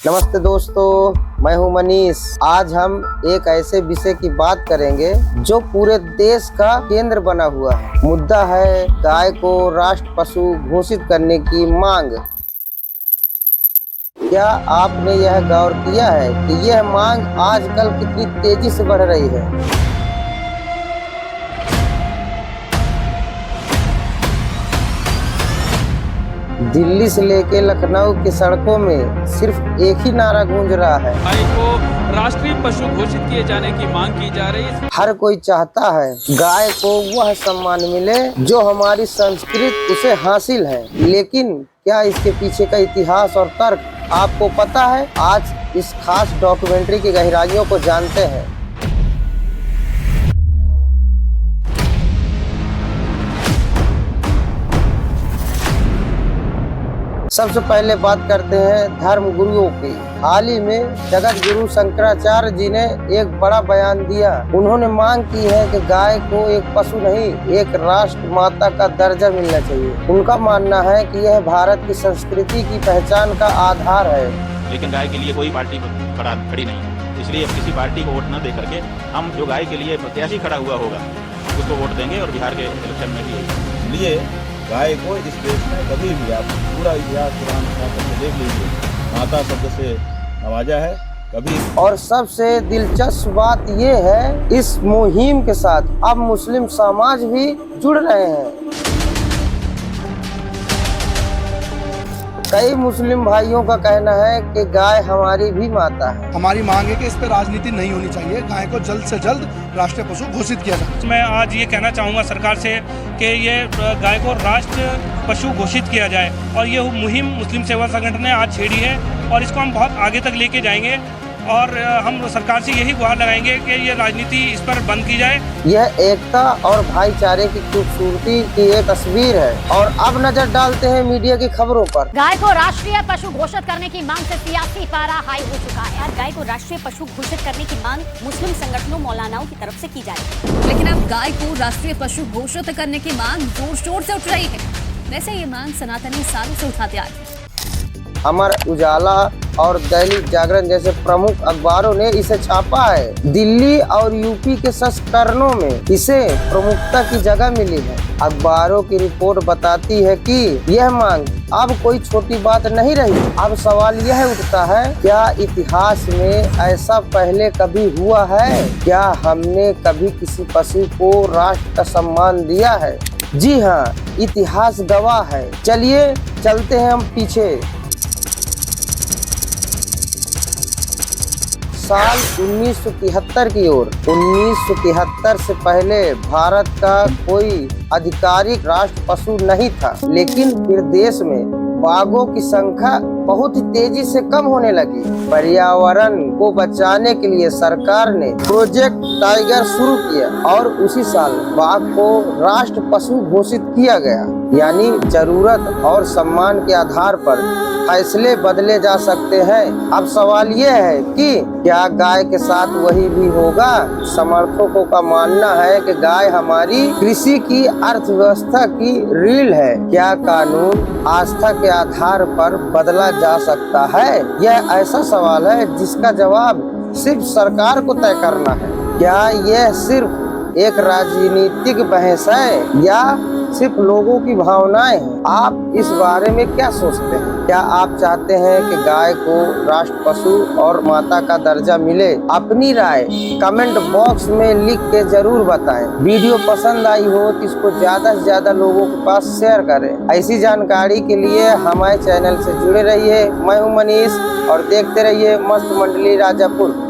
नमस्ते दोस्तों, मैं हूं मनीष। आज हम एक ऐसे विषय की बात करेंगे जो पूरे देश का केंद्र बना हुआ है। मुद्दा है गाय को राष्ट्र पशु घोषित करने की मांग। क्या आपने यह गौर किया है कि यह मांग आजकल कितनी तेजी से बढ़ रही है? दिल्ली से लेकर लखनऊ की सड़कों में सिर्फ एक ही नारा गूंज रहा है, गाय को राष्ट्रीय पशु घोषित किए जाने की मांग की जा रही है। हर कोई चाहता है गाय को वह सम्मान मिले जो हमारी संस्कृति उसे हासिल है। लेकिन क्या इसके पीछे का इतिहास और तर्क आपको पता है? आज इस खास डॉक्यूमेंट्री की गहराइयों को जानते हैं। सबसे पहले बात करते हैं धर्म गुरुओं की। हाल ही में जगत गुरु शंकराचार्य जी ने एक बड़ा बयान दिया। उन्होंने मांग की है कि गाय को एक पशु नहीं, एक राष्ट्र माता का दर्जा मिलना चाहिए। उनका मानना है कि यह भारत की संस्कृति की पहचान का आधार है। लेकिन गाय के लिए कोई पार्टी खड़ी नहीं है, इसलिए किसी पार्टी को वोट न दे करके हम जो गाय के लिए प्रत्याशी खड़ा हुआ होगा उसको वोट देंगे। और बिहार के इलेक्शन में भी लिए गाय को इस देश में कभी भी आप पूरा इतिहास पुराण देख लीजिए, माता शब्द से नवाजा है कभी। और सबसे दिलचस्प बात ये है, इस मुहिम के साथ अब मुस्लिम समाज भी जुड़ रहे हैं। कई मुस्लिम भाइयों का कहना है कि गाय हमारी भी माता है। हमारी मांग है कि इस पर राजनीति नहीं होनी चाहिए। गाय को जल्द से जल्द राष्ट्रीय पशु घोषित किया जाए। मैं आज ये कहना चाहूँगा सरकार से कि ये गाय को राष्ट्र पशु घोषित किया जाए। और ये मुहिम मुस्लिम सेवा संगठन ने आज छेड़ी है और इसको हम बहुत आगे तक लेके जाएंगे। और हम सरकार से यही गुहार लगाएंगे कि ये राजनीति इस पर बंद की जाए। यह एकता और भाईचारे की खूबसूरती की एक तस्वीर है। और अब नजर डालते हैं मीडिया की खबरों पर। गाय को राष्ट्रीय पशु घोषित करने की मांग से सियासी पारा हाई हो चुका है। गाय को राष्ट्रीय पशु घोषित करने की मांग मुस्लिम संगठनों मौलानाओं की तरफ से की जा रही है। लेकिन अब गाय को राष्ट्रीय पशु घोषित करने की मांग जोर शोर से उठ रही है। वैसे ये मांग सनातनी सालों से उठाते आ रही है। अमर उजाला और दैनिक जागरण जैसे प्रमुख अखबारों ने इसे छापा है। दिल्ली और यूपी के संस्करणों में इसे प्रमुखता की जगह मिली है। अखबारों की रिपोर्ट बताती है कि यह मांग अब कोई छोटी बात नहीं रही। अब सवाल यह उठता है, क्या इतिहास में ऐसा पहले कभी हुआ है? क्या हमने कभी किसी पशु को राष्ट्र का सम्मान दिया है? जी हाँ, इतिहास गवाह है। चलिए चलते हैं हम पीछे। साल 1973 की ओर। 1973 से पहले भारत का कोई आधिकारिक राष्ट्र पशु नहीं था। लेकिन फिर देश में बाघों की संख्या बहुत ही तेजी से कम होने लगी। पर्यावरण को बचाने के लिए सरकार ने प्रोजेक्ट टाइगर शुरू किया और उसी साल बाघ को राष्ट्र पशु घोषित किया गया। यानी जरूरत और सम्मान के आधार पर फैसले बदले जा सकते हैं। अब सवाल यह है कि क्या गाय के साथ वही भी होगा? समर्थकों का मानना है कि गाय हमारी कृषि की अर्थव्यवस्था की रीढ़ है। क्या कानून आस्था के आधार पर बदला जा सकता है? यह ऐसा सवाल है जिसका जवाब सिर्फ सरकार को तय करना है। क्या यह सिर्फ एक राजनीतिक बहस है या सिर्फ लोगों की भावनाएं हैं? आप इस बारे में क्या सोचते हैं? क्या आप चाहते हैं कि गाय को राष्ट्र पशु और माता का दर्जा मिले? अपनी राय कमेंट बॉक्स में लिख के जरूर बताएं। वीडियो पसंद आई हो तो इसको ज्यादा से ज्यादा लोगों के पास शेयर करें। ऐसी जानकारी के लिए हमारे चैनल से जुड़े रहिए। मैं हूं मनीष और देखते रहिए मस्त मंडली राजापुर।